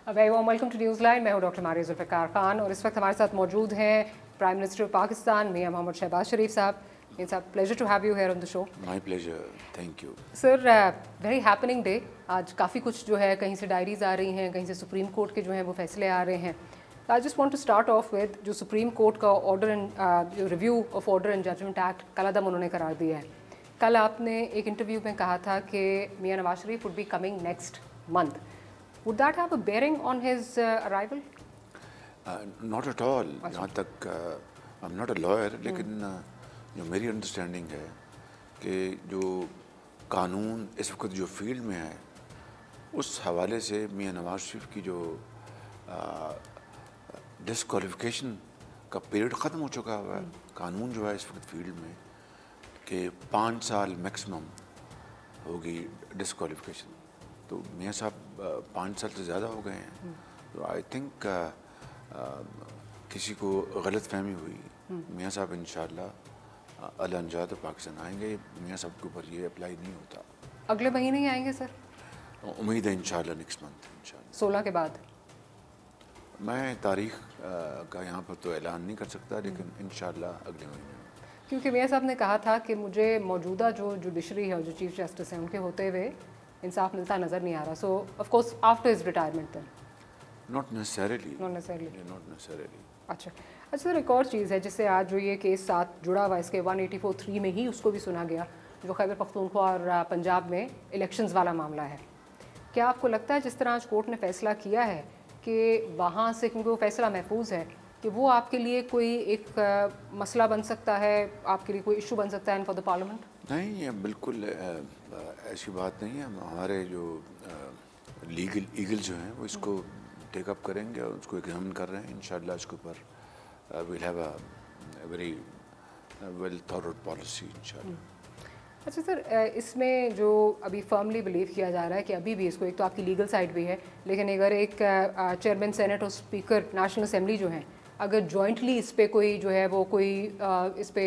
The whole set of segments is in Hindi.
Very warm welcome to news line. मैं हूं डॉक्टर मारिया जुल्फ़िकार खान और इस वक्त हमारे साथ मौजूद हैं प्राइम मिनिस्टर पाकिस्तान मियां मोहम्मद शहबाज शरीफ साहब। It's a pleasure to have you here on the show. My pleasure, thank you sir, very happening day. आज काफ़ी कुछ जो है, कहीं से डायरीज आ रही हैं, कहीं से सुप्रीम कोर्ट के जो हैं वो फैसले आ रहे हैं। I just want to start off with जो सुप्रीम कोर्ट का ऑर्डर एंड जो review of order and judgment Act कलअदम उन्होंने करार दिया है। कल आपने एक इंटरव्यू में कहा था कि मियां Nawaz Sharif would be coming next month. Would that have a bearing on his arrival? Not at all. यहाँ तक I am not a lawyer, लेकिन जो मेरी अंडरस्टैंडिंग है कि जो कानून इस वक्त जो फील्ड में है उस हवाले से मियां नवाज शरीफ की जो डिसक्वालिफिकेशन का पीरियड ख़त्म हो चुका हुआ है। कानून जो है इस वक्त फील्ड में कि 5 साल मैक्सिमम होगी डिसक्वालिफिकेशन, तो मियां साहब 5 साल से ज़्यादा हो गए हैं। तो आई थिंक किसी को गलत फहमी हुई। मियां साहब इंशाअल्लाह अल्लाह अंजाद तो पाकिस्तान आएंगे। मियां साहब के ऊपर ये अप्लाई नहीं होता। अगले महीने ही आएंगे सर? उम्मीद है इंशाअल्लाह नेक्स्ट मंथ इंशाअल्लाह 16 के बाद। मैं तारीख का यहाँ पर तो ऐलान नहीं कर सकता, लेकिन इंशाअल्लाह अगले महीने। क्योंकि मियां साहब ने कहा था कि मुझे मौजूदा जो जुडिशरी है और जो चीफ जस्टिस हैं उनके होते हुए इंसाफ मिलता नज़र नहीं आ रहा। So of course after his retirement then not necessarily. Not necessarily. अच्छा सर, एक और चीज़ है जिससे आज जो ये केस साथ जुड़ा हुआ, इसके 184(3) में ही उसको भी सुना गया, जो खैबर पख्तूनख्वा और पंजाब में इलेक्शंस वाला मामला है। क्या आपको लगता है जिस तरह आज कोर्ट ने फैसला किया है कि वहाँ से, क्योंकि वो फैसला महफूज है, कि वो आपके लिए कोई एक मसला बन सकता है, आपके लिए कोई इशू बन सकता है इन फॉर द पार्लियामेंट? नहीं, ये बिल्कुल ऐसी बात नहीं है। हमारे जो लीगल ईगल जो हैं वो इसको टेकअप करेंगे और उसको एग्जामिन कर रहे हैं। इंशाअल्लाह इसके ऊपर will have a very well thought out policy इंशाअल्लाह। अच्छा सर, इसमें जो अभी फर्मली बिलीव किया जा रहा है कि अभी भी इसको, एक तो आपकी लीगल साइड भी है, लेकिन अगर एक चेयरमैन सेनेट और स्पीकर नेशनल असेंबली जो हैं, अगर जॉइंटली इस पे कोई जो है वो कोई इस पे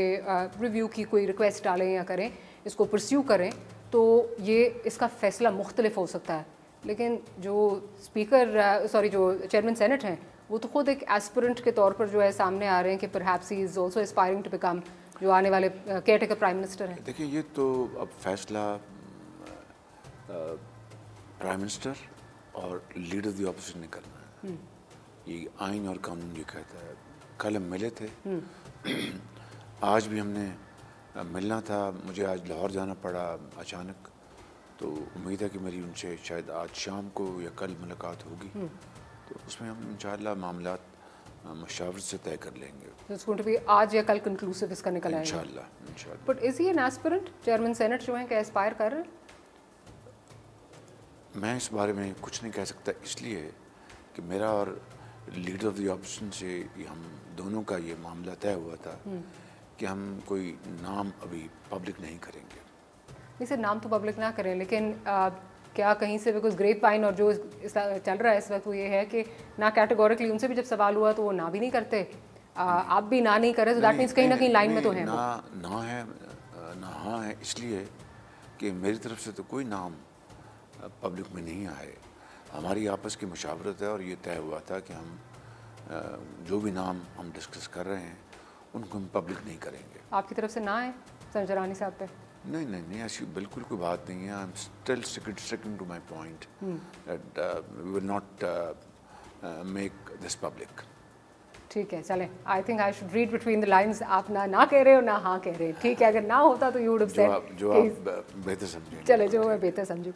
रिव्यू की कोई रिक्वेस्ट डालें या करें, इसको परस्यू करें, तो ये इसका फ़ैसला मुख्तलिफ हो सकता है। लेकिन जो स्पीकर जो चेयरमैन सेनेट हैं, वो तो ख़ुद एक एस्पिरेंट के तौर पर जो है सामने आ रहे हैं कि perhaps he is also aspiring to become जो आने वाले केयरटेकर प्राइम मिनिस्टर हैं। देखिए, ये तो अब फैसला प्राइम मिनिस्टर और लीडर ऑफ द ऑपोजिशन ने करना है। ये आइन और कानून ये कहता है। कल हम मिले थे, आज भी हमने मिलना था। मुझे आज लाहौर जाना पड़ा अचानक, तो उम्मीद है कि मेरी उनसे शायद आज शाम को या कल मुलाकात होगी। तो उसमें हम इंशाअल्लाह मामलात मशावरत से तय कर लेंगे। आज या कल कंक्लूसिव इसका निकल आएगा इंशाअल्लाह। But is he an aspirant? Chairman senate जो है क्या एस्पायर कर रहे हैं? मैं इस बारे में कुछ नहीं कह सकता, इसलिए कि मेरा और लीडर ऑफ द ऑपोजिशन से हम दोनों का ये मामला तय हुआ था कि हम कोई नाम अभी पब्लिक नहीं करेंगे। नहीं सर, नाम तो पब्लिक ना करें, लेकिन क्या कहीं से, बिकॉज ग्रेप वाइन और जो चल रहा है इस वक्त वो ये है कि ना कैटेगोरिकली उनसे भी जब सवाल हुआ तो वो ना भी नहीं करते, आप भी ना नहीं करें, तो दैट मीन्स कहीं ना कहीं लाइन में तो है। ना है ना हाँ है, इसलिए कि मेरी तरफ से तो कोई नाम पब्लिक में नहीं आए। हमारी आपस की मुशावरत है और ये तय हुआ था कि हम जो भी नाम हम डिस्कस कर रहे हैं उनको हम पब्लिक नहीं करेंगे। आपकी तरफ से ना है संजरानी साहब पे? नहीं, ऐसी बिल्कुल कोई बात नहीं है। I am still sticking to my point that we will not make this public. ठीक है, चलें। I think I should read between the lines. आप ना कह रहे हो ना हाँ कह रहे हैं, ठीक है। अगर ना होता तो यू वुड हैव सेड जो आप बेहतर समझें। चले, जो मैं बेहतर समझूँ।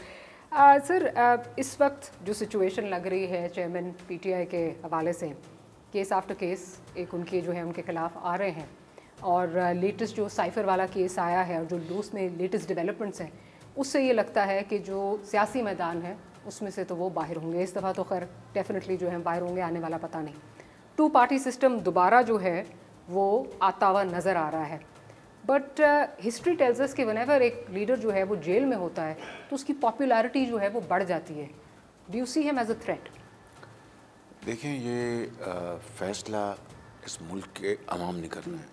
सर, इस वक्त जो सिचुएशन लग रही है चेयरमैन पीटीआई के हवाले से, केस आफ्टर केस एक उनके जो है उनके खिलाफ आ रहे हैं, और लेटेस्ट जो साइफर वाला केस आया है और जो उसमें लेटेस्ट डेवलपमेंट्स हैं, उससे ये लगता है कि जो सियासी मैदान है उसमें से तो वो बाहर होंगे। इस दफ़ा तो खैर डेफिनेटली जो है बाहर होंगे, आने वाला पता नहीं। 2 पार्टी सिस्टम दोबारा जो है वो आता हुआ नज़र आ रहा है। बट हिस्ट्री टेल्स अस कि व्हेनेवर एक लीडर जो है वो जेल में होता है तो उसकी पॉपुलैरिटी जो है वो बढ़ जाती है। Do you see him as a threat? देखें, ये फैसला इस मुल्क के अवाम ने करना है।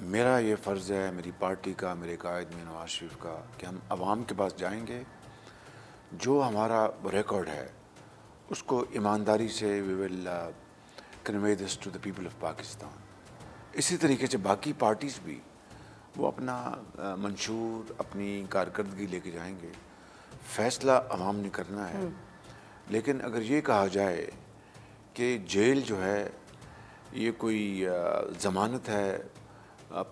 मेरा ये फ़र्ज़ है, मेरी पार्टी का, मेरे कायद में नवाज शरीफ का, कि हम आवाम के पास जाएंगे, जो हमारा रिकॉर्ड है उसको ईमानदारी से we will convey this to the people of Pakistan. इसी तरीके से बाकी पार्टीज़ भी वो अपना मंशूर, अपनी कारकर्दगी लेके जाएंगे। फ़ैसला अवाम ने करना है। लेकिन अगर ये कहा जाए कि जेल जो है ये कोई ज़मानत है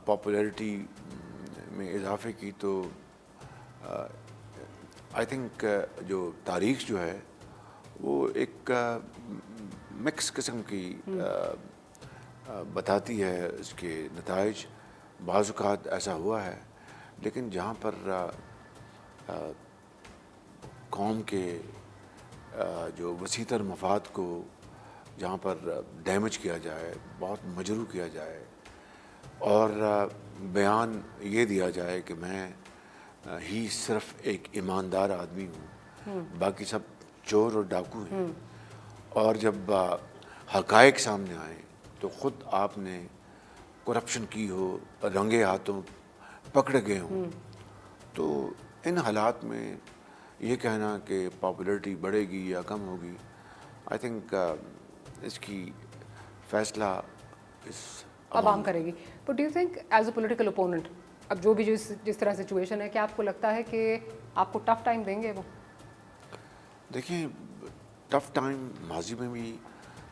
पॉपुलैरिटी में इजाफे की, तो आई थिंक जो तारीख़ जो है वो एक मिक्स किस्म की बताती है इसके नताइज। बाज़ औक़ात ऐसा हुआ है, लेकिन जहाँ पर कौम के जो वसीतर मफाद को जहाँ पर डैमेज किया जाए, बहुत मजरूह किया जाए और बयान ये दिया जाए कि मैं ही सिर्फ एक ईमानदार आदमी हूँ, बाकी सब चोर और डाकू हैं, और जब हक़ाइक़ सामने आए तो ख़ुद आपने करप्शन की हो, रंगे हाथों पकड़े गए हों, तो इन हालात में ये कहना कि पॉपुलैरिटी बढ़ेगी या कम होगी, आई थिंक इसकी फ़ैसला इस आवाम करेगी। But do you think as a political opponent, अब जो भी जिस तरह सिचुएशन है, क्या आपको लगता है कि आपको टफ टाइम देंगे वो? देखिए, टफ टाइम माजी में भी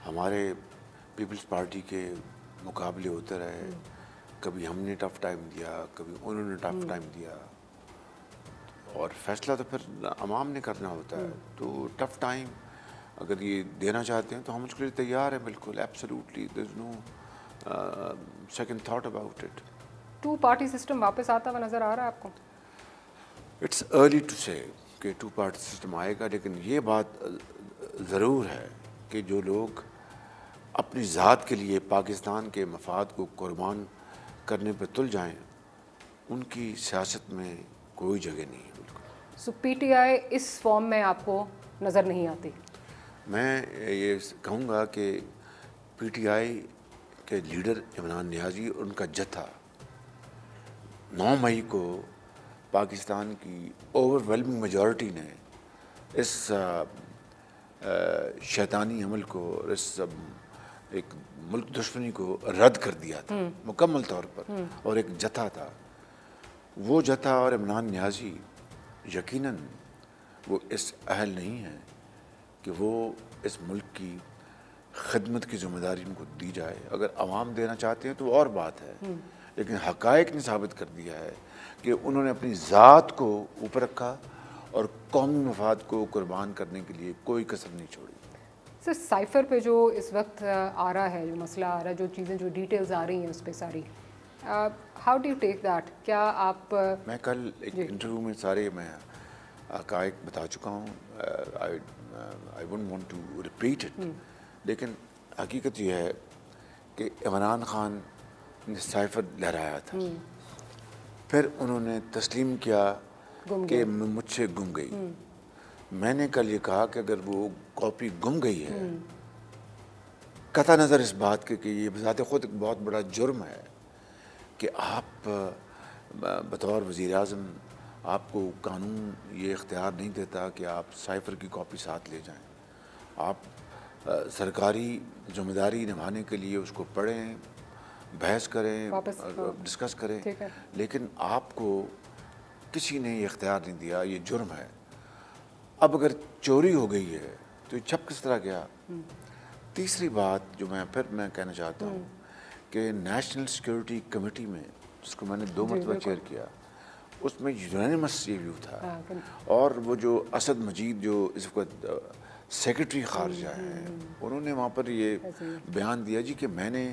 हमारे पीपल्स पार्टी के मुकाबले होते रहे। कभी हमने टफ टाइम दिया, कभी उन्होंने टफ टाइम दिया, और फैसला तो फिर अवाम ने करना होता है। तो टफ टाइम अगर ये देना चाहते हैं तो हम उसके लिए तैयार हैं, बिल्कुल, absolutely, there is no second thought about it. Two party system वापस आता हुआ नज़र आ रहा है आपको? इट्स अर्ली टू से कि टू पार्टी सिस्टम आएगा, लेकिन ये बात ज़रूर है कि जो लोग अपनी ज़ात के लिए पाकिस्तान के मफाद को कुर्बान करने पर तुल जाएं, उनकी सियासत में कोई जगह नहीं है। बिल्कुल। सो पीटीआई इस फॉर्म में आपको नज़र नहीं आती? मैं ये कहूँगा कि पीटीआई के लीडर इमरान नियाज़ी और उनका जत्था 9 मई को पाकिस्तान की ओवरवेलमिंग मेजॉरिटी ने इस शैतानी अमल को, इस एक मुल्क दुश्मनी को रद्द कर दिया था मुकम्मल तौर पर, और एक जत्था था। वो जत्था और इमरान नियाज़ी यकीनन वो इस अहल नहीं है कि वो इस मुल्क की खिदमत की ज़िम्मेदारी उनको दी जाए। अगर अवाम देना चाहते हैं तो और बात है, लेकिन हक़ाइक़ ने साबित कर दिया है कि उन्होंने अपनी ज़ात को ऊपर रखा और कौमी मफाद को कुर्बान करने के लिए कोई कसर नहीं छोड़ी। सर, साइफ़र पे जो इस वक्त आ रहा है, जो मसला आ रहा है, जो चीज़ें, जो डिटेल्स आ रही हैं उस पर सारी, how do you take that? क्या आप मैं कल एक इंटरव्यू में सारे मैं हक़ाइक़ बता चुका हूँ, I wouldn't want to repeat it, लेकिन हकीकत यह है कि इमरान खान ने साइफ़र लहराया था, फिर उन्होंने तस्लीम किया कि मुझसे गुम गई। मैंने कल ये कहा कि अगर वो कॉपी गुम गई है, कता नज़र इस बात के कि ये बज़ाते ख़ुद एक बहुत बड़ा जुर्म है कि आप बतौर वज़ीर-ए-आज़म, आपको कानून ये इख्तियार नहीं देता कि आप साइफ़र की कॉपी साथ ले जाएं। आप सरकारी ज़िम्मेदारी निभाने के लिए उसको पढ़ें, बहस करें, डिस्कस करें, लेकिन आपको किसी ने ये इख्तियार नहीं दिया, ये जुर्म है। अब अगर चोरी हो गई है तो ये छप किस तरह गया? तीसरी बात जो मैं कहना चाहता हूँ कि नेशनल सिक्योरिटी कमेटी में, जिसको मैंने 2 मरतबा चेयर किया, उसमें यूनानिमस ये व्यू था, और वो जो असद मजीद जो इस वक्त सेक्रेटरी खारजा हैं, उन्होंने वहाँ पर ये बयान दिया जी कि मैंने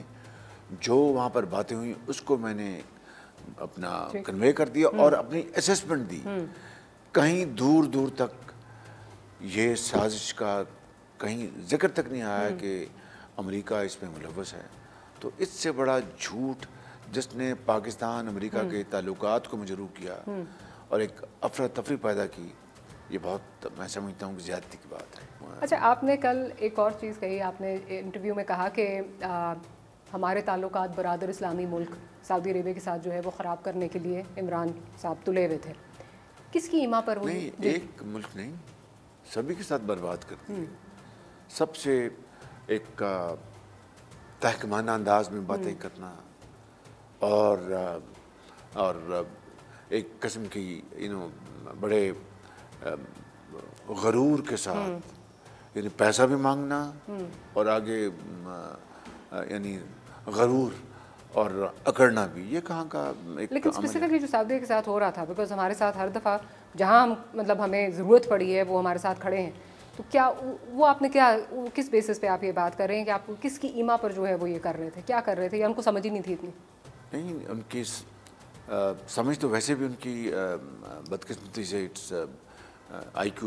जो वहाँ पर बातें हुई उसको मैंने अपना कन्वे कर दिया और अपनी असेसमेंट दी। कहीं दूर दूर तक ये साजिश का कहीं जिक्र तक नहीं आया कि अमेरिका इसमें मुलव्वस है। तो इससे बड़ा झूठ जिसने पाकिस्तान अमेरिका के ताल्लुकात को मजरूह किया और एक अफरा तफरी पैदा की, ये बहुत, मैं समझता हूँ कि ज़्यादती की बात है। अच्छा, आपने कल एक और चीज़ कही, आपने इंटरव्यू में कहा कि हमारे ताल्लुकात बरादर इस्लामी मुल्क सऊदी अरेबिया के साथ जो है वो ख़राब करने के लिए इमरान साहब तुले हुए थे। किसकी ईमा पर हुई? नहीं, एक मुल्क नहीं, सभी के साथ बर्बाद करती है। सबसे एक तहकमाना अंदाज में बातें करना और एक किस्म की बड़े गरूर के साथ यानी पैसा भी मांगना और आगे यानी गरूर और अकड़ना भी, ये कहाँ का एक लेकिन स्पेसिफिकली जो सऊदी के साथ हो रहा था, बिकॉज हमारे साथ हर दफ़ा जहाँ हम मतलब हमें ज़रूरत पड़ी है वो हमारे साथ खड़े हैं, तो क्या वो आपने क्या किस बेसिस पे आप ये बात कर रहे हैं कि आप किसकी ईमा पर जो है वो ये कर रहे थे, क्या कर रहे थे, या उनको समझ ही नहीं थी इतनी? नहीं, उनकी समझ तो वैसे भी उनकी बदकिस्मती से इट्स IQ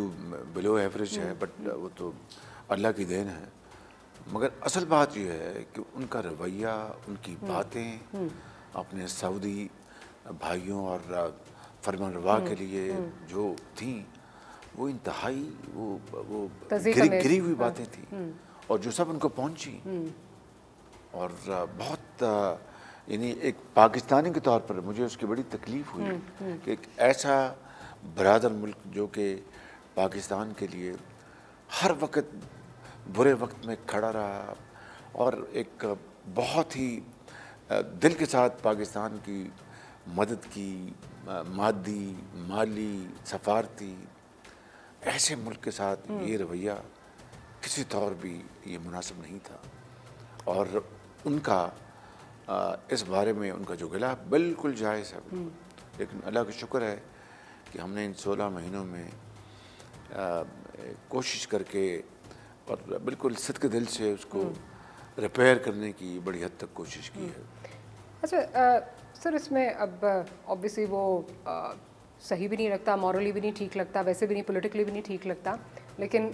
बिलो एवरेज है, बट वो तो अल्लाह की देन है। मगर असल बात यह है कि उनका रवैया, उनकी बातें अपने सऊदी भाइयों और फरमानरवा के लिए जो थी, वो इंतहाई वो गिरी हुई बातें थी और जो सब उनको पहुंची। और बहुत यानी एक पाकिस्तानी के तौर पर मुझे उसकी बड़ी तकलीफ़ हुई कि एक ऐसा बरादर मुल्क जो कि पाकिस्तान के लिए हर वक्त बुरे वक्त में खड़ा रहा और एक बहुत ही दिल के साथ पाकिस्तान की मदद की, मादी, माली, सफारती, ऐसे मुल्क के साथ ये रवैया किसी तौर भी ये मुनासिब नहीं था। और उनका इस बारे में उनका जो गिला बिल्कुल जायज़ है, लेकिन अल्लाह का शुक्र है कि हमने इन 16 महीनों में कोशिश करके और बिल्कुल सिद्क़ दिल से उसको रिपेयर करने की बड़ी हद तक कोशिश की है। अच्छा सर, इसमें अब ऑब्वियसली वो सही भी नहीं लगता, मॉरली भी नहीं ठीक लगता, वैसे भी नहीं, पॉलिटिकली भी नहीं ठीक लगता, लेकिन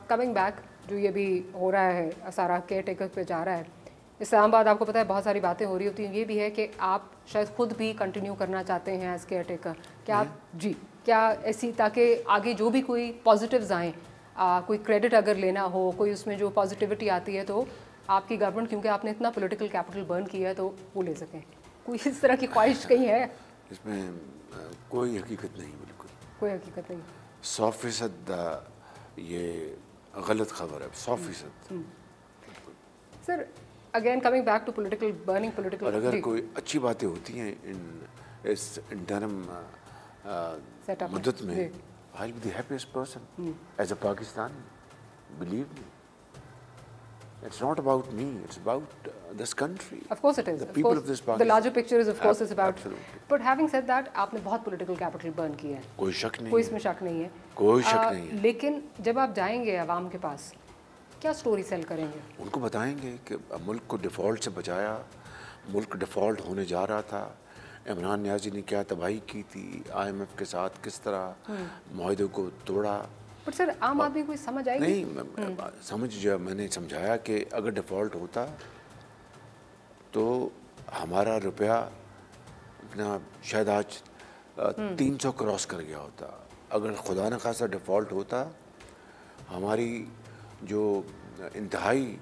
कमिंग बैक जो ये भी हो रहा है, सारा केयर टेकर पे जा रहा है इस्लामाबाद, आपको पता है बहुत सारी बातें हो रही होती हैं। ये भी है कि आप शायद खुद भी कंटिन्यू करना चाहते हैं एज केयर टेकर, क्या आप जी क्या ऐसी, ताकि आगे जो भी कोई पॉजिटिव्स आएँ, कोई क्रेडिट अगर लेना हो, कोई उसमें जो पॉजिटिविटी आती है तो आपकी गवर्नमेंट, क्योंकि आपने इतना पॉलिटिकल कैपिटल बर्न किया है, तो वो ले सकें, कोई इस तरह की ख्वाहिश कहीं है? इसमें कोई हकीकत नहीं, बिल्कुल कोई हकीकत नहीं। 100% ये गलत खबर है, 100%। Sir again coming back to political burning, political, और अगर कोई अच्छी बातें होती हैं इस इंटरम मुद्दत में, I will be the happiest person as a Pakistani, believe me. It's not about me, it's about this country. Of course it is. The people of this Pakistan. The larger picture is of course is about. Absolutely. But having said that, आपने बहुत political capital burn किया है। कोई शक नहीं। कोई इसमें शक नहीं है। कोई शक नहीं है। लेकिन जब आप जाएंगे आवाम के पास, क्या स्टोरी सेल करेंगे? उनको बताएंगे कि मुल्क को डिफ़ॉल्ट से बचाया, मुल्क डिफ़ॉल्ट होने जा रहा था, इमरान नियाज़ी ने क्या तबाही की थी, IMF के साथ किस तरह मुआहदे को तोड़ा। बट सर आम आदमी को समझ आएगी नहीं, समझ जब मैंने समझाया कि अगर डिफ़ॉल्ट होता तो हमारा रुपया अपना शायद आज 300 क्रॉस कर गया होता। अगर खुदा न खासा डिफ़ॉल्ट होता, हमारी जो इंतहाई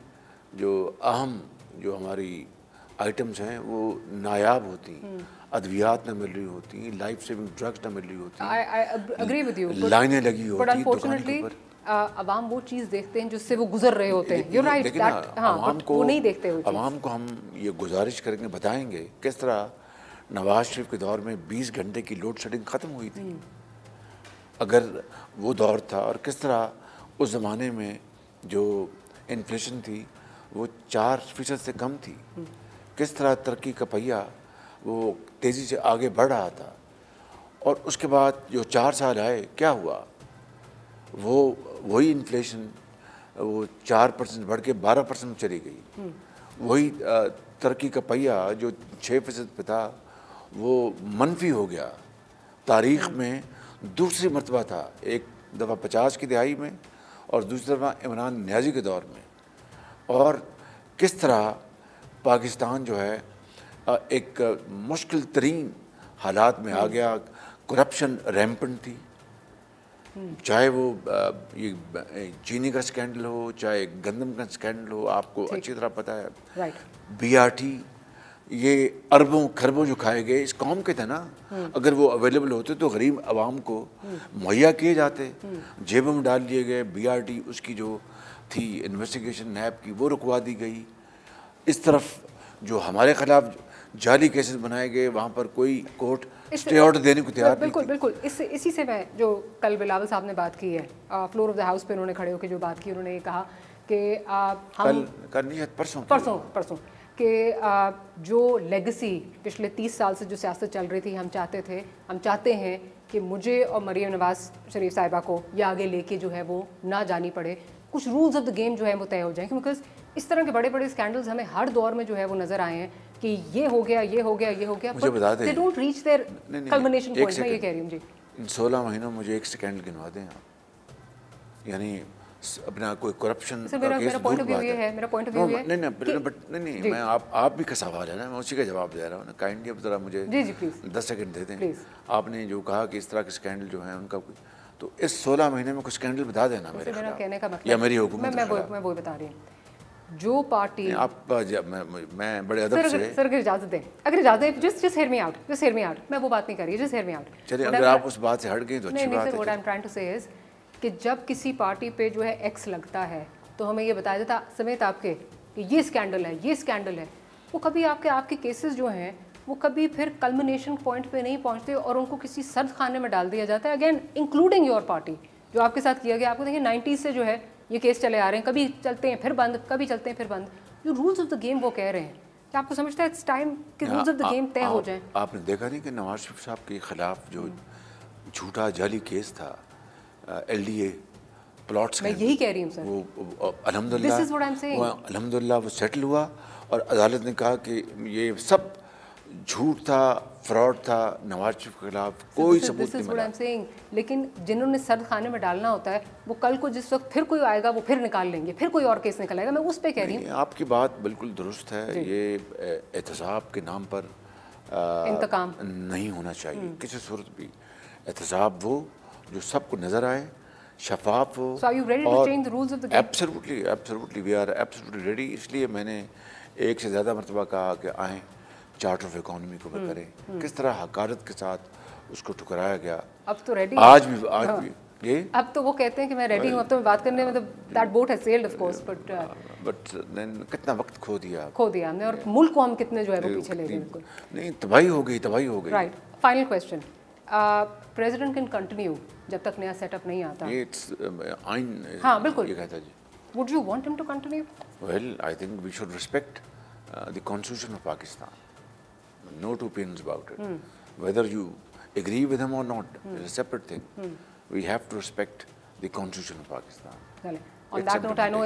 जो अहम जो हमारी आइटम्स हैं वो नायाब होती, अद्वियात न मिल रही होती, लाइफ सेविंग ड्रग्स न मिल रही होती, I agree with you, लाइनें लगी होती, but unfortunately अवाम वो चीज़ देखते हैं जिससे वो गुजर रहे होते हैं। You're right, that हाँ, वो नहीं देखते वो चीज़। अवाम को हम ये गुजारिश करेंगे, बताएंगे किस तरह नवाज शरीफ के दौर में 20 घंटे की लोड शेडिंग ख़त्म हुई थी, अगर वो दौर था, और किस तरह उस ज़माने में जो इन्फ्लेशन थी वो 4% से कम थी, किस तरह तरक्की का पहिया वो तेज़ी से आगे बढ़ रहा था। और उसके बाद जो 4 साल आए, क्या हुआ, वो वही इन्फ्लेशन वो 4% बढ़ के 12% चली गई, वही तरक्की का पहिया जो 6% पे था वो मनफी हो गया। तारीख़ में दूसरी मरतबा था, एक दफ़ा 50 की दहाई में और दूसरी दफ़ा इमरान नियाज़ी के दौर में। और किस तरह पाकिस्तान जो है एक मुश्किल तरीन हालात में आ गया, करप्शन रैम्पेंट थी, चाहे वो ये चीनी का स्कैंडल हो, चाहे गंदम का स्कैंडल हो, आपको अच्छी तरह पता है। राइट। BRT ये अरबों खरबों जो खाए गए इस कौम के थे ना, अगर वो अवेलेबल होते तो गरीब आवाम को मुहैया किए जाते, जेबों में डाल दिए गए। BRT उसकी जो थी इन्वेस्टिगेशन नैब की वो रुकवा दी गई। इस तरफ जो हमारे खिलाफ जाली केसेस बनाए गए, वहाँ पर कोई कोर्ट स्टे ऑर्डर देने को तैयार नहीं। बिल्कुल इसी से मैं, जो कल बिलावल साहब ने बात की है फ्लोर ऑफ द हाउस पे, उन्होंने खड़े होकर जो बात की, उन्होंने ये कहा कि कल नहीं है, परसों कि जो लेगेसी पिछले 30 साल से जो सियासत चल रही थी, हम चाहते हैं कि मुझे और मरीम नवाज शरीफ साहिबा को ये आगे लेके जो है वो ना जानी पड़े, कुछ रूल्स ऑफ द गेम जो है वो तय हो जाएं। बिकॉज इस तरह के बड़े बड़े स्कैंडल्स हमें हर दौर में जो है वो नज़र आए हैं कि ये हो गया, मुझे बता दें, they don't reach their culmination point. मैं ये कह रही हूँ जी, इन 16 महीनों मुझे एक स्कैंडल गिनवा दें आप, यानी अपना कोई करप्शन का केस। मेरा पॉइंट ऑफ व्यू ये है, नहीं, मैं आप भी का सवाल है ना, मैं उसी का जवाब दे रहा हूँ ना। काइंडली अब जरा मुझे 10 सेकंड दे दें। आपने जो कहा कि इस तरह के स्कैंडल जो हैं उनका, तो इस 16 महीने में कुछ स्कैंडल बता देना मेरे कहने का मतलब या मेरी हुकूमत। मैं वो बता रही हूँ, जो पार्टी आप मैं बड़े अदब से सर अगर इजाजत दें, जस्ट हेयर मी आउट, मैं वो बात नहीं कर रही, जस्ट हेयर मी आउट। चलिए, अगर आप उस बात से हट गए तो अच्छी बात है। What I am trying to say is कि जब किसी पार्टी पे जो है एक्स लगता है तो हमें ये बताया जाता समेत आपके कि ये स्कैंडल है, वो कभी आपके केसेस जो हैं वो कभी फिर कल्मिनेशन पॉइंट पे नहीं पहुंचते और उनको किसी सर्द खाने में डाल दिया जाता है, अगेन इंक्लूडिंग योर पार्टी, जो आपके साथ किया गया। आपको देखिए 90s से जो है ये केस चले आ रहे हैं, कभी चलते हैं फिर बंद, कभी चलते हैं फिर बंद। जो रूल्स ऑफ द गेम वो कह रहे हैं, क्या आपको समझता है इट्स टाइम कि रूल्स ऑफ द गेम तय हो जाएं? आपने देखा नहीं कि नवाज शरीफ साहब के खिलाफ जो झूठा जाली केस था, LDA प्लॉट्स, मैं यही कह रही हूँ सर, वो अल्हम्दुलिल्लाह वो सेटल हुआ और अदालत ने कहा कि ये सब झूठ था, फ्रॉड था, नवाज शरीफ के खिलाफ कोई सबूत नहीं मिला। लेकिन जिन्होंने सर्द खाने में डालना होता है वो कल को जिस वक्त फिर कोई आएगा वो फिर निकाल लेंगे, फिर कोई और केस निकल आएगा। मैं उस पे कह रही हूँ, आपकी बात बिल्कुल दुरुस्त है। ये एहतसाब के नाम पर इंतकाम नहीं होना चाहिए किसी सूरत भी। एहतसाब वो जो सबको नजर आए, शफाफ हो। So are you ready to change the rules of the game? Absolutely, we are absolutely ready। इसलिए मैंने एक से ज़्यादा मरतबा कहा कि आएँ चार्टर ऑफ इकोनॉमी को करें, किस तरह हकारत के साथ उसको ठुकराया गया। अब तो रेडी, आज भी ये अब तो वो कहते हैं कि मैं रेडी हूँ, अब तो मैं बात करने में, तो that boat has sailed of course, but कितना वक्त खो दिया हमने, और मुल्क को हम कितने जो है वो पीछे ले गए। बिल्कुल नहीं, तबाही हो गई। Right, final question, president can continue जब तक नया सेटअप नहीं आता। ये आइन, हाँ बिल्कुल, ये कहता जी। Would you want him to continue? Well, I think we should respect the Constitution of Pakistan. No two opinions about it. Whether you agree with him or not is a separate thing. We have to respect the Constitution of Pakistan. On that note, I know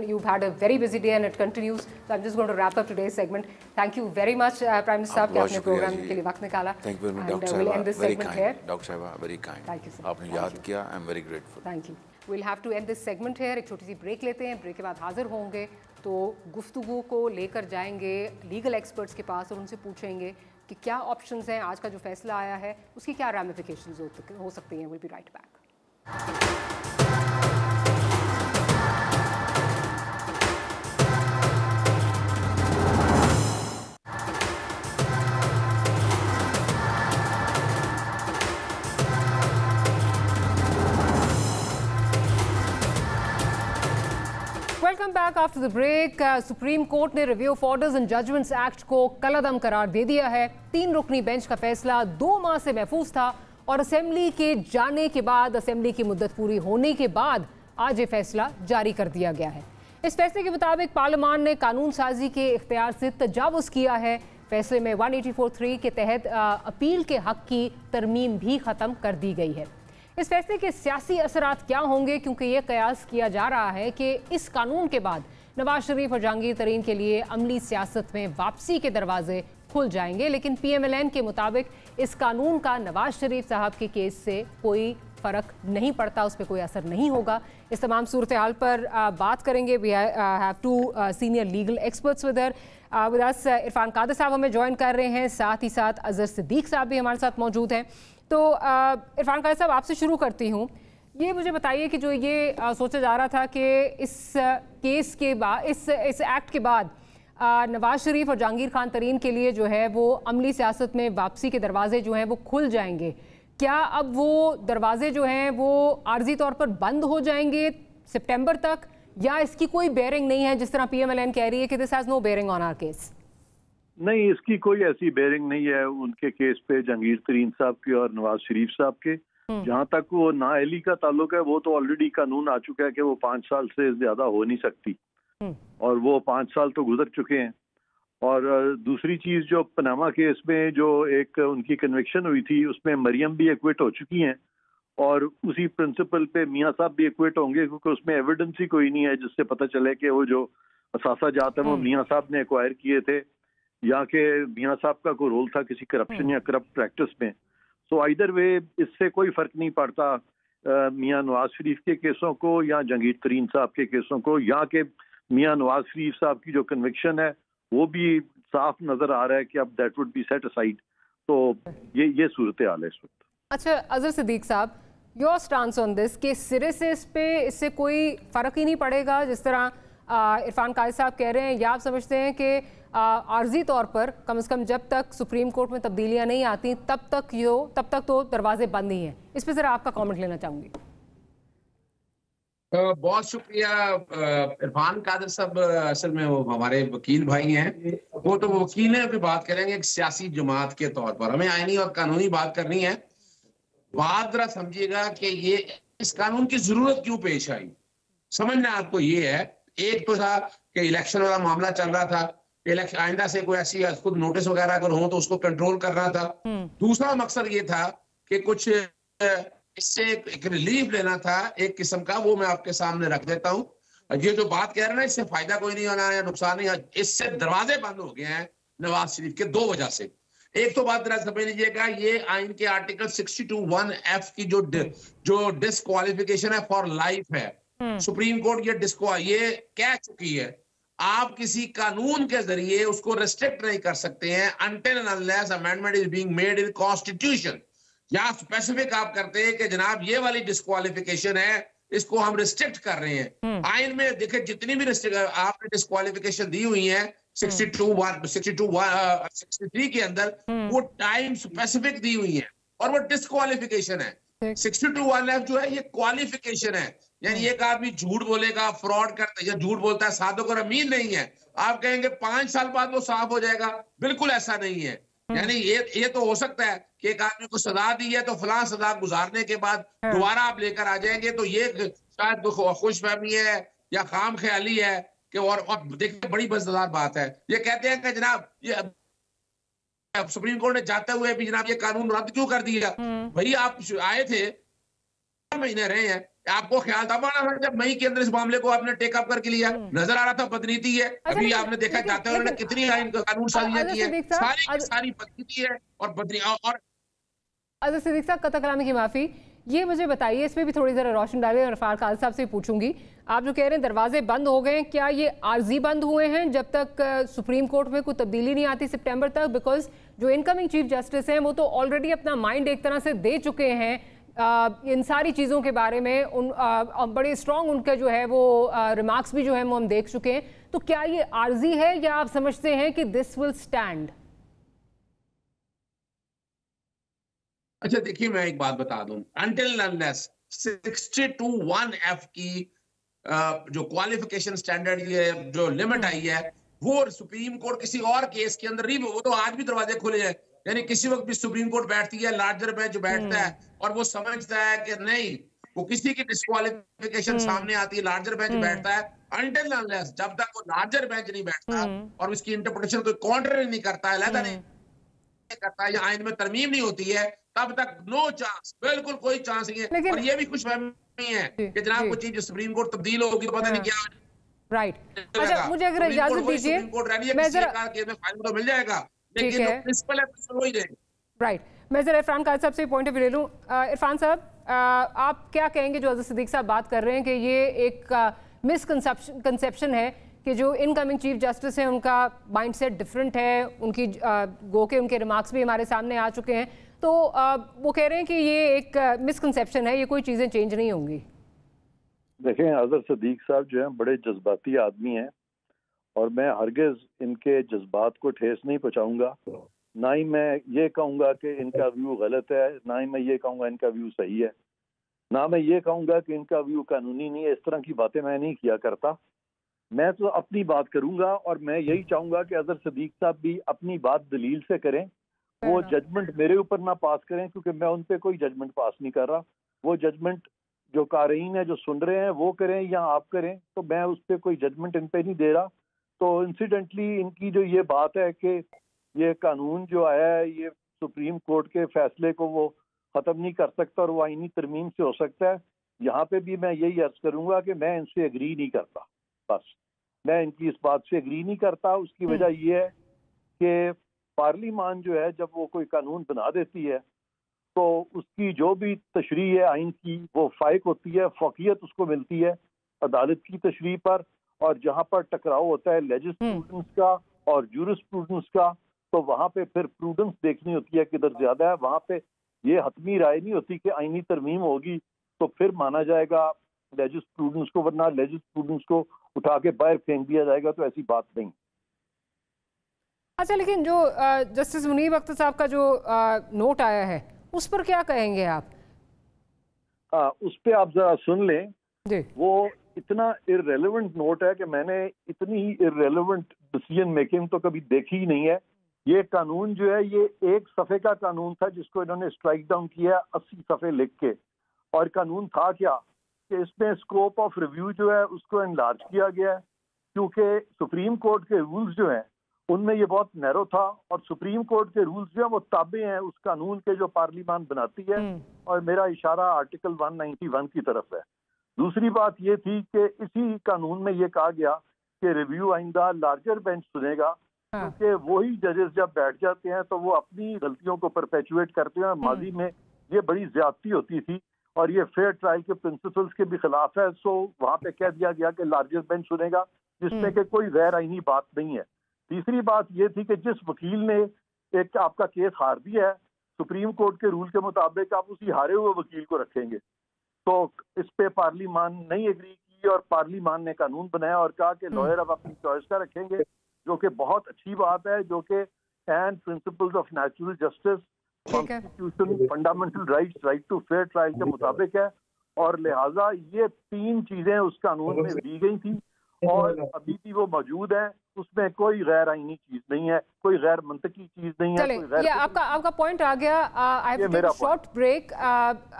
you've had a very busy day and it continues. So I'm just going to wrap up today's segment. Thank you very much, Prime Minister साहब, कि आपने प्रोग्राम के लिए वक्त निकाला. Thank you very much, Dr. We'll end this segment here. Dr. Sahiba, very kind. Thank you, sir. आपने याद किया. I'm very grateful. Thank you. We'll have to end this segment here. एक छोटी सी ब्रेक लेते हैं. ब्रेक के बाद हाजिर होंगे तो गुफ्तगू को लेकर जाएंगे लीगल एक्सपर्ट्स के पास और उनसे पूछेंगे कि क्या ऑप्शंस हैं, आज का जो फैसला आया है उसकी क्या रैमिफिकेशंस हो सकती हैं. We'll be right back. Welcome back after the break. Supreme Court ने review of orders and judgments Act को कलअदम करार दे दिया है. 3 रुकनी बेंच का फैसला 2 माह से महफूज था और असेंबली के जाने के बाद, असेंबली की मुद्दत पूरी होने के बाद आज ये फैसला जारी कर दिया गया है. इस फैसले के मुताबिक पार्लियामान ने कानून साजी के इख्तियार से तजावुज़ किया है. फैसले में 184(3) के तहत अपील के हक की तरमीम भी ख़त्म कर दी गई है. इस फैसले के सियासी असरात क्या होंगे, क्योंकि ये कयास किया जा रहा है कि इस कानून के बाद नवाज शरीफ और जहांगीर तरीन के लिए अमली सियासत में वापसी के दरवाजे खुल जाएंगे. लेकिन PMLN के मुताबिक इस कानून का नवाज शरीफ साहब के केस से कोई फ़र्क नहीं पड़ता, उस पर कोई असर नहीं होगा. इस तमाम सूरत हाल पर बात करेंगे. We have 2 senior legal experts with us. Irfan Qadir साहब हमें ज्वाइन कर रहे हैं, साथ ही साथ अजहर सिद्दीक साहब भी हमारे साथ मौजूद हैं. तो इरफान कादर साहब, आपसे शुरू करती हूँ. ये मुझे बताइए कि जो ये सोचा जा रहा था कि इस केस के बाद, इस एक्ट के बाद नवाज शरीफ और जहांगीर खान तरीन के लिए जो है वो अमली सियासत में वापसी के दरवाजे जो हैं वो खुल जाएंगे, क्या अब वो दरवाजे जो हैं वो आर्जी तौर पर बंद हो जाएंगे सितंबर तक, या इसकी कोई बेयरिंग नहीं है जिस तरह PMLN कह रही है कि this has no bearing on our case? नहीं, इसकी कोई ऐसी बेयरिंग नहीं है उनके केस पे, जहांगीर तरीन साहब के और नवाज शरीफ साहब के। जहां तक वो नाअहली का ताल्लुक है, वो तो ऑलरेडी कानून आ चुका है कि वो 5 साल से ज्यादा हो नहीं सकती, और वो 5 साल तो गुजर चुके हैं। और दूसरी चीज, जो पनामा केस में जो एक उनकी कन्विक्शन हुई थी, उसमें मरियम भी एक्विट हो चुकी हैं, और उसी प्रिंसिपल पे मियाँ साहब भी एक्विट होंगे, क्योंकि उसमें एविडेंस ही कोई नहीं है जिससे पता चले कि वो जो असासा जात है वो मियाँ साहब ने एक्वायर किए थे, या कि मियाँ साहब का कोई रोल था किसी करप्शन या करप्ट प्रैक्टिस में। सो आइदर वे इससे कोई फर्क नहीं पड़ता मियाँ नवाज शरीफ के केसों को या जहांगीर तरीन साहब के केसों को, या कि मियाँ नवाज शरीफ साहब की जो कन्विक्शन है वो भी साफ नजर आ रहा है कि अब that would be set aside. तो ये सूरत हाल है इस वक्त। अच्छा अजहर सिद्दीक साहब, योर स्टांस ऑन दिस, कि सिरे से इससे कोई फर्क ही नहीं पड़ेगा जिस तरह इरफान कादिर साहब कह रहे हैं, या आप समझते हैं कि आर्जी तौर पर कम से कम जब तक सुप्रीम कोर्ट में तब्दीलियां नहीं आती तब तक तो दरवाजे बंद ही हैं? इस पर जरा आपका कमेंट लेना चाहूंगी। बहुत शुक्रिया। इरफान कादिर साहब असल में वो हमारे वकील भाई हैं, वो तो वकील हैं, अभी बात करेंगे एक सियासी जमात के तौर पर। हमें आईनी और कानूनी बात करनी है। बात जरा समझिएगा कि ये इस कानून की जरूरत क्यों पेश आई। समझना आपको ये है, एक तो था कि इलेक्शन वाला मामला चल रहा था, इलेक्शन आइंदा से कोई ऐसी खुद नोटिस वगैरह अगर हो तो उसको कंट्रोल करना था। दूसरा मकसद ये था कि कुछ इससे एक रिलीफ लेना था एक किस्म का, वो मैं आपके सामने रख देता हूँ। ये जो बात कह रहे हैं ना, इससे फायदा कोई नहीं होना या नुकसान नहीं, इससे दरवाजे बंद हो गए हैं नवाज शरीफ के 2 वजह से। एक तो बात जरा समझ लीजिएगा, ये आइन के आर्टिकल 62(1)(f) की जो डिस्क्वालिफिकेशन है फॉर लाइफ है, सुप्रीम कोर्ट ये कह चुकी है, आप किसी कानून के जरिए उसको रिस्ट्रिक्ट नहीं कर सकते हैं until and unless amendment is being made in constitution. या स्पेसिफिक आप करते हैं कि जनाब ये वाली डिस्क्वालिफिकेशन है, इसको हम रिस्ट्रिक्ट कर रहे हैं। आइन में देखिए जितनी भी आपने डिस्क्वालिफिकेशन दी हुई है 63 के अंदर, वो टाइम स्पेसिफिक दी हुई है और वो डिस्क्वालिफिकेशन है। 62(1)(f) जो है ये क्वालिफिकेशन है, यानी एक आदमी झूठ बोलेगा, फ्रॉड करता है, झूठ बोलता है, साधो कर अमीन नहीं है, आप कहेंगे 5 साल बाद वो साफ हो जाएगा, बिल्कुल ऐसा नहीं है। यानी ये तो हो सकता है कि एक आदमी को सजा दी है तो फलां सजा गुजारने के बाद दोबारा आप लेकर आ जाएंगे, तो ये शायद खुशफहमी है या खाम ख्याली है कि और देखिए बड़ी मजेदार बात है, ये कहते हैं कि जनाब ये सुप्रीम कोर्ट ने जाते हुए भी जनाब ये कानून रद्द क्यों कर दिया। भाई आप आए थे, महीने रहे हैं, आपको ख्याल था जब मई के अंदर इस मामले को आपने टेक अप करके लिया, नजर आ रहा था बदनीति है। अभी आपने देखा जाते हुए उन्होंने कितनी कानून साजियां की है, सारी बदनीति है और अजहर सिद्दीक साहब कतल कलामी की माफी, ये मुझे बताइए, इसमें भी थोड़ी जरा रोशन डालें और इरफान कादिर साहब से पूछूंगी, आप जो कह रहे हैं दरवाजे बंद हो गए, क्या ये आर्जी बंद हुए हैं जब तक सुप्रीम कोर्ट में कोई तब्दीली नहीं आती सितंबर तक? बिकॉज जो इनकमिंग चीफ जस्टिस हैं वो तो ऑलरेडी अपना माइंड एक तरह से दे चुके हैं इन सारी चीज़ों के बारे में, बड़े स्ट्रॉन्ग उनका जो है वो रिमार्क्स भी जो है वो हम देख चुके हैं। तो क्या ये आर्जी है या आप समझते हैं कि दिस विल स्टैंड? अच्छा देखिए, मैं एक बात बता दूं, अनटिल अनलेस 62(1)(f) की जो क्वालिफिकेशन स्टैंडर्ड ये जो लिमिट आई है, वो सुप्रीम कोर्ट किसी और केस के अंदर नहीं, वो तो आज भी दरवाजे खुले हैं, यानी किसी वक्त भी सुप्रीम कोर्ट बैठती है, लार्जर बेंच बैठता है और वो समझता है कि नहीं, वो किसी की डिस्क्वालिफिकेशन सामने आती है, लार्जर बेंच बैठता है। अनटिल अनलेस जब तक वो लार्जर बेंच नहीं बैठता और उसकी इंटरप्रिटेशन कोई काउंटर नहीं करता है, अलहदा नहीं करता है, या आइन में तरमीम नहीं होती है, तब तक नो चांस, बिल्कुल कोई चांस नहीं है। और ये भी खुशफहमी है कि जनाब को चीज स्प्रीम कोर्ट तब्दील होगी तो पता नहीं क्या। राइट, अच्छा मुझे अगर इजाजत दीजिए, मैं जरा तो मिल जाएगा, लेकिन प्रिंसिपल है प्रिंसिपल वही रहेगा। राइट, मैं जरा इरफान कादिर साहब से पॉइंट ऑफ व्यू ले लूं। इरफान साहब, आप क्या कहेंगे जो अजहर सिद्दीक साहब बात कर रहे हैं कि ये एक मिसकंसेप्शन है कि जो इनकमिंग चीफ जस्टिस हैं उनका माइंडसेट डिफरेंट है, उनकी गो के उनके रिमार्क्स भी हमारे सामने आ चुके हैं, तो वो कह रहे हैं कि ये एक मिसकंसेप्शन है, ये कोई चीज़ें चेंज नहीं होंगी। देखें, अजहर सिद्दीक साहब जो हैं बड़े जज्बाती आदमी हैं और मैं हरगिज इनके जज्बात को ठेस नहीं पहुंचाऊंगा। ना ही मैं ये कहूंगा कि इनका व्यू गलत है, ना ही मैं ये कहूंगा इनका व्यू सही है, ना मैं ये कहूंगा कि इनका व्यू कानूनी नहीं है। इस तरह की बातें मैं नहीं किया करता। मैं तो अपनी बात करूंगा और मैं यही चाहूंगा कि अजहर सदीक साहब भी अपनी बात दलील से करें। वो जजमेंट मेरे ऊपर ना पास करें, क्योंकि मैं उन पे कोई जजमेंट पास नहीं कर रहा। वो जजमेंट जो कारीन है, जो सुन रहे हैं, वो करें या आप करें, तो मैं उस पर कोई जजमेंट इन पे नहीं दे रहा। तो इंसिडेंटली इनकी जो ये बात है कि ये कानून जो आया है ये सुप्रीम कोर्ट के फैसले को वो ख़त्म नहीं कर सकता और वो आईनी तरमीम से हो सकता है, यहाँ पे भी मैं यही अर्ज करूंगा कि मैं इनसे एग्री नहीं करता। बस मैं इनकी इस बात से एग्री नहीं करता। उसकी वजह ये है कि पार्लियामान जो है जब वो कोई कानून बना देती है तो उसकी जो भी तशरीह है आइन की वो फाइक होती है, फ़ौक़ियत उसको मिलती है अदालत की तशरीह पर। और जहाँ पर टकराव होता है लेजिस्लेटिव का और जूरिस्प्रूडेंस का, तो वहाँ पे फिर प्रूडेंस देखनी होती है किधर ज्यादा है। वहाँ पे ये हतमी राय नहीं होती कि आईनी तरमीम होगी तो फिर माना जाएगा लेजिस्प्रूडेंस को, वरना लेजिस्प्रूडेंस को उठा के बाहर फेंक दिया जाएगा। तो ऐसी बात नहीं। अच्छा, लेकिन जो जस्टिस मुनीब अख्तर साहब का जो नोट आया है उस पर क्या कहेंगे आप? हाँ, उस पर आप जरा सुन लें जी। वो इतना इररेलेवेंट नोट है कि मैंने इतनी ही इररेलेवेंट डिसीजन मेकिंग तो कभी देखी ही नहीं है। ये कानून जो है ये एक सफ़े का कानून था जिसको इन्होंने स्ट्राइक डाउन किया 80 सफ़े लिख के। और कानून था क्या कि इसमें स्कोप ऑफ रिव्यू जो है उसको एनलार्ज किया गया है, क्योंकि सुप्रीम कोर्ट के रूल्स जो हैं उनमें ये बहुत नैरो था और सुप्रीम कोर्ट के रूल्स जो है वो ताबे हैं उस कानून के जो पार्लियामान बनाती है। और मेरा इशारा आर्टिकल 191 की तरफ है। दूसरी बात ये थी कि इसी कानून में ये कहा गया कि रिव्यू आइंदा लार्जर बेंच सुनेगा, क्योंकि वही जजेस जब बैठ जाते हैं तो वो अपनी गलतियों को परपेचुएट करते हैं। माजी में ये बड़ी ज्यादती होती थी और ये फेयर ट्रायल के प्रिंसिपल्स के भी खिलाफ है। सो वहाँ पे कह दिया गया कि लार्जर बेंच सुनेगा, जिसमें कि कोई गैर आईनी बात नहीं है। तीसरी बात ये थी कि जिस वकील ने एक आपका केस हार दिया है, सुप्रीम कोर्ट के रूल के मुताबिक आप उसी हारे हुए वकील को रखेंगे। तो इस पे पार्लियामान नहीं एग्री की और पार्लियामान ने कानून बनाया और कहा कि लॉयर अब अपनी चॉइस का रखेंगे, जो कि बहुत अच्छी बात है, जो कि and principles of natural justice, constitution, fundamental rights, right to fair trial के मुताबिक है। और लिहाजा ये तीन चीजें उस कानून में दी गई थी और अभी भी वो मौजूद है। उसमें कोई गैर आईनी चीज नहीं है, कोई गैर मंतकी चीज नहीं है। ये आपका पॉइंट आ गया। I have to short break.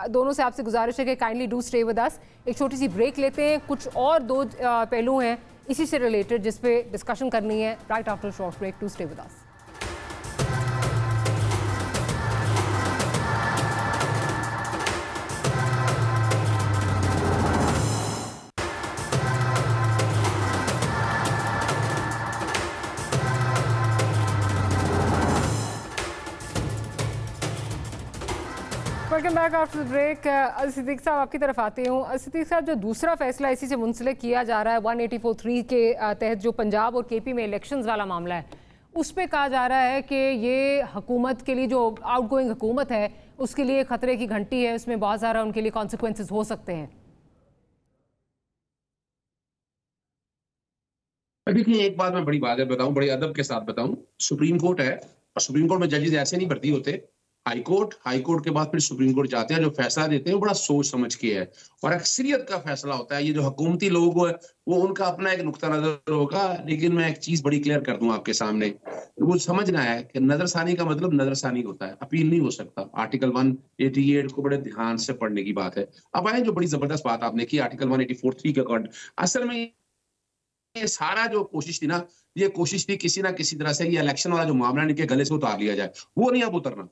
दोनों से आपसे गुजारिश है कि kindly do stay with us. एक छोटी सी ब्रेक लेते हैं। कुछ और दो पहलू हैं इसी से रिलेटेड जिस पे डिस्कशन करनी है। Right after short break, to stay with us. Welcome back after the break. Siddique साहब आपकी तरफ आते हूँ। सिद्दीक साहब, जो दूसरा फैसला इसी से मुंसलिक किया जा रहा है 184(3) के तहत जो पंजाब और केपी में इलेक्शंस वाला मामला है, उस पे कहा जा रहा है कि ये हुकूमत के लिए, जो आउटगोइंग हुकूमत है उसके लिए खतरे की घंटी है, उसमें बहुत सारा उनके लिए कॉन्सिक्वेंसेस हो सकते हैं। देखिए, एक बात मैं बड़ी बात बताऊं, बड़े अदब के साथ बताऊं। सुप्रीम कोर्ट है और सुप्रीम कोर्ट में जजेस ऐसे नहीं भर्ती होते। हाई कोर्ट के बाद फिर सुप्रीम कोर्ट जाते हैं। जो फैसला देते हैं वो बड़ा सोच समझ के है और अक्सरियत का फैसला होता है। ये जो हुकूमती लोग है वो उनका अपना एक नुक्ता नजर होगा, लेकिन मैं एक चीज बड़ी क्लियर कर दूं आपके सामने। वो समझना है कि नजरसानी का मतलब नजरसानी होता है, अपील नहीं हो सकता। आर्टिकल 188 को बड़े ध्यान से पढ़ने की बात है। अब आए जो बड़ी जबरदस्त बात आपने की आर्टिकल 184(3) के अकॉर्डिंग। असल में ये सारा जो कोशिश थी ना, ये कोशिश थी किसी ना किसी तरह से ये इलेक्शन वाला जो मामला इनके गले से उतार लिया जाए। वो नहीं अब उतरना।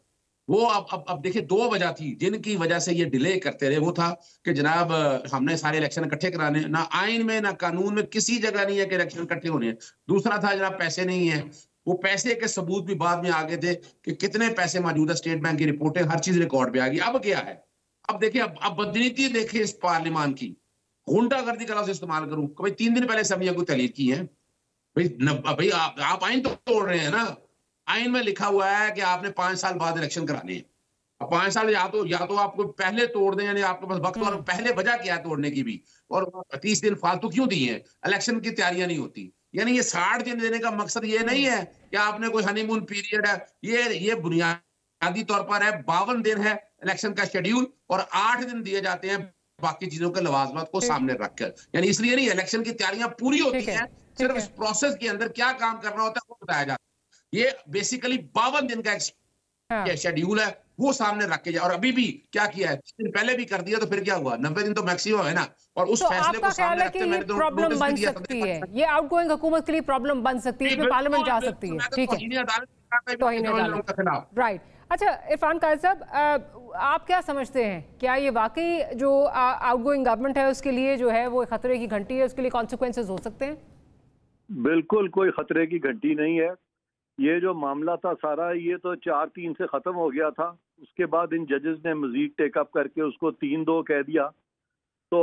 वो अब देखिए, दो वजह थी जिनकी वजह से ये डिले करते रहे। वो था कि जनाब हमने सारे इलेक्शन इकट्ठे कराने, ना आइन में ना कानून में किसी जगह नहीं है कि इलेक्शन इकट्ठे होने हैं। दूसरा था जनाब पैसे नहीं है। वो पैसे के सबूत भी बाद में आ गए थे कि कितने पैसे मौजूद है। स्टेट बैंक की रिपोर्टें, हर चीज रिकॉर्ड पे आ गई। अब क्या है, अब देखिए, अब बदनीति देखिए इस पार्लियामान की, गुंडागर्दी का लफ्ज इस्तेमाल करूं। भाई 3 दिन पहले असम्बलियां को तहलील की है। भाई आप आइन तो तोड़ रहे हैं ना। आइन में लिखा हुआ है कि आपने 5 साल बाद इलेक्शन कराने हैं। अब 5 साल या तो आपको पहले तोड़ दें, यानी आपके पास वक्त, और पहले वजह क्या है तोड़ने की भी, और 30 दिन फालतू क्यों दिए हैं? इलेक्शन की तैयारियां नहीं होती। यानी ये 60 दिन देने का मकसद ये नहीं है कि आपने कोई हनीमून पीरियड है, ये बुनियादी तौर पर है 52 दिन है इलेक्शन का शेड्यूल और 8 दिन दिए जाते हैं बाकी चीजों के लवाजमात को सामने रखकर। यानी इसलिए नहीं, इलेक्शन की तैयारियां पूरी होती हैं, सिर्फ इस प्रोसेस के अंदर क्या काम करना होता है वो बताया जाता है। ये बेसिकली 52 दिन का शेड्यूल है, वो सामने रख के जाए। और अभी भी क्या किया है, 3 दिन पहले भी कर दिया तो फिर क्या हुआ, 90 दिन तो मैक्सिमम है ना। और उस फैसले को सामने रखते मैंने तो प्रॉब्लम बन सकती है, ये आउटगोइंग हुकूमत के लिए प्रॉब्लम बन सकती है, इसमें पार्लियामेंट जा सकती है। ठीक है, राइट। अच्छा इरफान कादिर साहब, आप क्या समझते हैं, क्या ये वाकई जो आउटगोइंग गवर्नमेंट है उसके लिए जो है वो खतरे की घंटी है, उसके लिए कॉन्सिक्वेंसेस हो सकते हैं? बिल्कुल कोई खतरे की घंटी नहीं है। ये जो मामला था सारा, ये तो 4-3 से ख़त्म हो गया था। उसके बाद इन जजेस ने मजीद टेकअप करके उसको 3-2 कह दिया। तो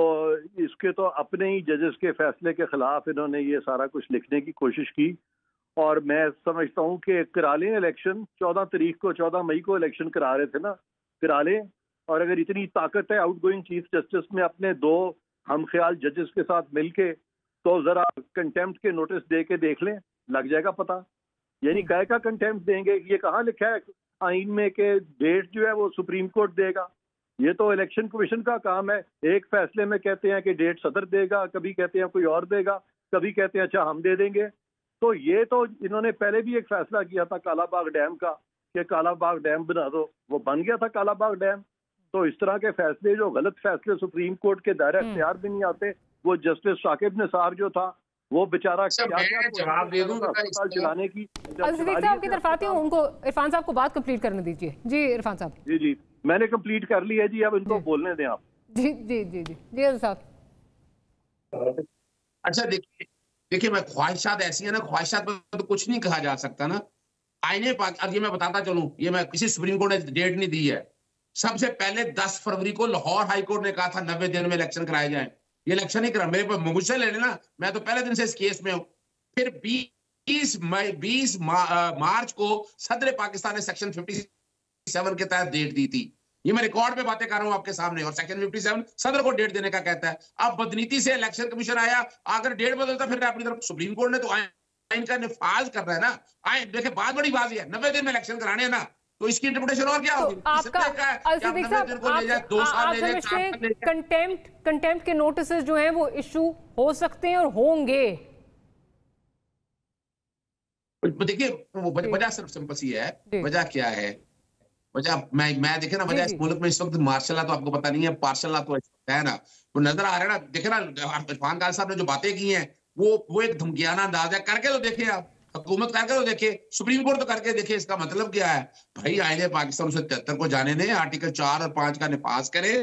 इसके तो अपने ही जजेस के फैसले के खिलाफ इन्होंने ये सारा कुछ लिखने की कोशिश की। और मैं समझता हूँ कि करा लें इलेक्शन, 14 मई को इलेक्शन करा रहे थे ना, करा लें। और अगर इतनी ताकत है आउटगोइंग चीफ जस्टिस में अपने 2 हमख्याल जजेस के साथ मिलके, तो ज़रा कंटेम्प्ट के नोटिस दे के देख लें, लग जाएगा पता। यानी कह का कंटेम्प्ट देंगे, ये कहाँ लिखा है आइन में कि डेट जो है वो सुप्रीम कोर्ट देगा? ये तो इलेक्शन कमीशन का काम है। एक फैसले में कहते हैं कि डेट सदर देगा, कभी कहते हैं कोई और देगा, कभी कहते हैं अच्छा हम दे देंगे। तो ये तो इन्होंने पहले भी एक फैसला किया था कालाबाग डैम का कि कालाबाग डैम बना दो, वो बन गया था कालाबाग डैम। तो इस तरह के फैसले, जो गलत फैसले सुप्रीम कोर्ट के दायरे इख्तियार भी नहीं आते। वो जस्टिस शाकिब निसार जो था, वो बेचारा क्या जवाब दे दूं अस्पताल चलाने की। साहब की तरफ आती हूँ, उनको इरफान साहब को बात कंप्लीट करने दीजिए। जी इरफान साहब। जी मैंने कंप्लीट कर ली है जी, अब इनको बोलने दें आप। जी साहब। अच्छा देखिए मैं ख्वाहिशात ऐसी है ना, ख्वाहिशात पर तो कुछ नहीं कहा जा सकता ना। आईने पाक, अब ये मैं बताता चलूं, ये मैं किसी सुप्रीम कोर्ट ने डेट नहीं दी है। सबसे पहले 10 फरवरी को लाहौर हाई कोर्ट ने कहा था 90 दिन में इलेक्शन कराए जाए। ये इलेक्शन नहीं करा, मेरे पर मुझसे ले लेना, मैं तो पहले दिन से इस केस में हूं। फिर 20 मार्च को सदर पाकिस्तान ने सेक्शन 57 के तहत डेट दी थी। ये मैं रिकॉर्ड पे बातें कर रहा हूं आपके सामने। और सेक्शन 57 सदर को डेट देने का कहता है। अब बदनीति से इलेक्शन कमीशन आया, अगर डेट बदलता फिर अपनी तरफ सुप्रीम कोर्ट ने तो आइन का निफाज करना है ना। आइन देखिए, बात बड़ी बाजी है, 90 दिन में इलेक्शन कराने हैं ना, तो इसकी इंटरप्रिटेशन और क्या होगी? कंटेम्प्ट के नोटिसेस जो हैं वो इशू हो सकते हैं और होंगे। देखिए वजह सिर्फ सिंपल सी है। वजह क्या है? वजह मैं देखे ना, वजह इस मुल्क में इस वक्त मार्शल लॉ तो आपको पता नहीं है, पार्शल लॉ तो है ना, वो नजर आ रहा है ना। देखे ना इरफान खान साहब ने जो बातें की हैं वो एक धमकियाना अंदाज है। करके तो देखे आप, हुकूमत करके तो देखे, सुप्रीम कोर्ट तो करके देखे। इसका मतलब क्या है भाई? आईने पाकिस्तान 1973 को जाने दें, आर्टिकल 4 और 5 का निफाज करें।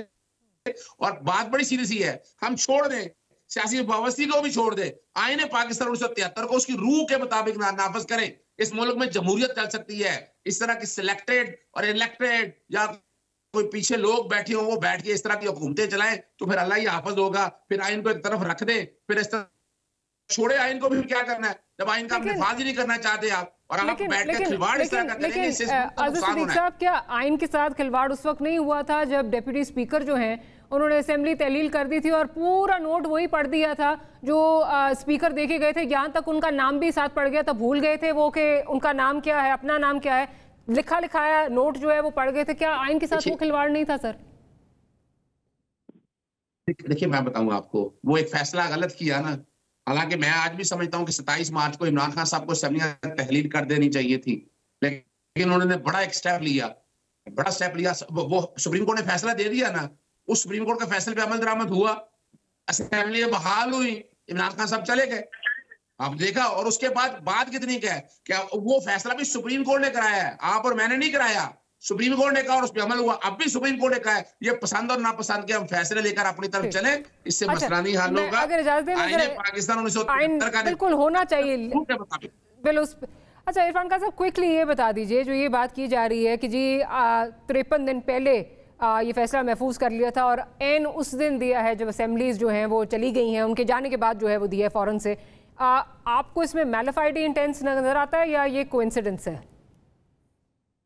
और बात बड़ी सीधी सी है, हम छोड़ दें सियासी वाबस्ती को भी छोड़ दे, आईने पाकिस्तान 1973 को उसकी रूह के मुताबिक नाफिज करें। इस मुल्क में जमहूरियत चल सकती है। इस तरह की सिलेक्टेड और इलेक्टेड या कोई पीछे लोग बैठे हो, वो बैठ के इस तरह की हुकूमतें चलाएं तो फिर अल्लाह ही हाफिज होगा। फिर आइन को एक तरफ रख दे, फिर इस तरह छोड़े आइन को भी क्या करना है जब आइन का निफाज ही नहीं करना चाहते आप, और आप बैठ के खिलवाड़ इस तरह का करेंगे। साहब, क्या आइन के साथ खिलवाड़ उस वक्त नहीं हुआ था जब डिप्टी स्पीकर जो हैं उन्होंने असेंबली तहलील कर दी थी और पूरा नोट वही पढ़ दिया था जो स्पीकर देखे गए थे, यहाँ तक उनका नाम भी साथ पढ़ गया था, भूल गए थे वो कि उनका नाम क्या है, अपना नाम क्या है, लिखा लिखाया नोट जो है वो पढ़ गए थे। क्या आइन के साथ वो खिलवाड़ नहीं था सर? देखिए मैं बताऊं आपको, वो एक फैसला गलत किया ना। हालांकि मैं आज भी समझता हूं कि 27 मार्च को इमरान खान साहब को असेंबली तहलील कर देनी चाहिए थी, लेकिन उन्होंने बड़ा एक स्टेप लिया, बड़ा स्टेप लिया। वो सुप्रीम कोर्ट ने फैसला दे दिया ना, उस सुप्रीम कोर्ट के फैसले पे अमल दरामद हुआ, असेंबली बहाल हुई, इमरान खान साहब चले गए। आप देखा, और उसके बाद बात कितनी क्या है, क्या वो फैसला भी सुप्रीम कोर्ट ने कराया है, आप और मैंने नहीं कराया, सुप्रीम कोर्ट ने कहा और उस पर अमल हुआ। अब भी सुप्रीम कोर्ट ने कहा है ये पसंद और नापसंद के हम फैसले लेकर अपनी तरफ चले, इससे मसला नहीं हल होगा। अगर इजाजत दें, पाकिस्तान 1973 का बिल्कुल होना चाहिए। अच्छा इरफान खान साहब, क्विकली ये बता दीजिए, जो ये बात की जा रही है कि जी 53 दिन पहले ये फैसला महफूज कर लिया था और एन उस दिन दिया है जब असेंबलीज जो हैं वो चली गई हैं, उनके जाने के बाद जो है वो दिया है फ़ौरन से, आपको इसमें मैलिफाइड इंटेंस नजर आता है या ये कोइंसिडेंस है?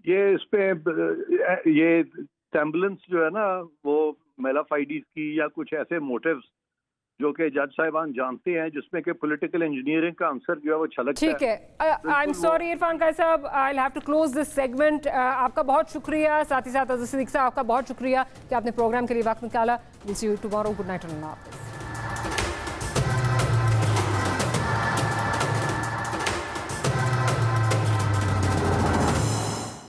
ये इस पे ये सेम्बलेंस जो है ना वो मेलाफाइडीज की या कुछ ऐसे मोटिव्स जो कि जज साहिबान जानते हैं, जिसमें कि पॉलिटिकल इंजीनियरिंग का आंसर जो है वो छलकता है। ठीक है, I am sorry Irfan Qazi साहब, I will have to close this segment. आपका बहुत शुक्रिया, साथ ही साथ अज़ीज़ सिद्दीकी साहब आपका बहुत शुक्रिया कि आपने प्रोग्राम के लिए वक्त निकाला। Will see you tomorrow. Good night.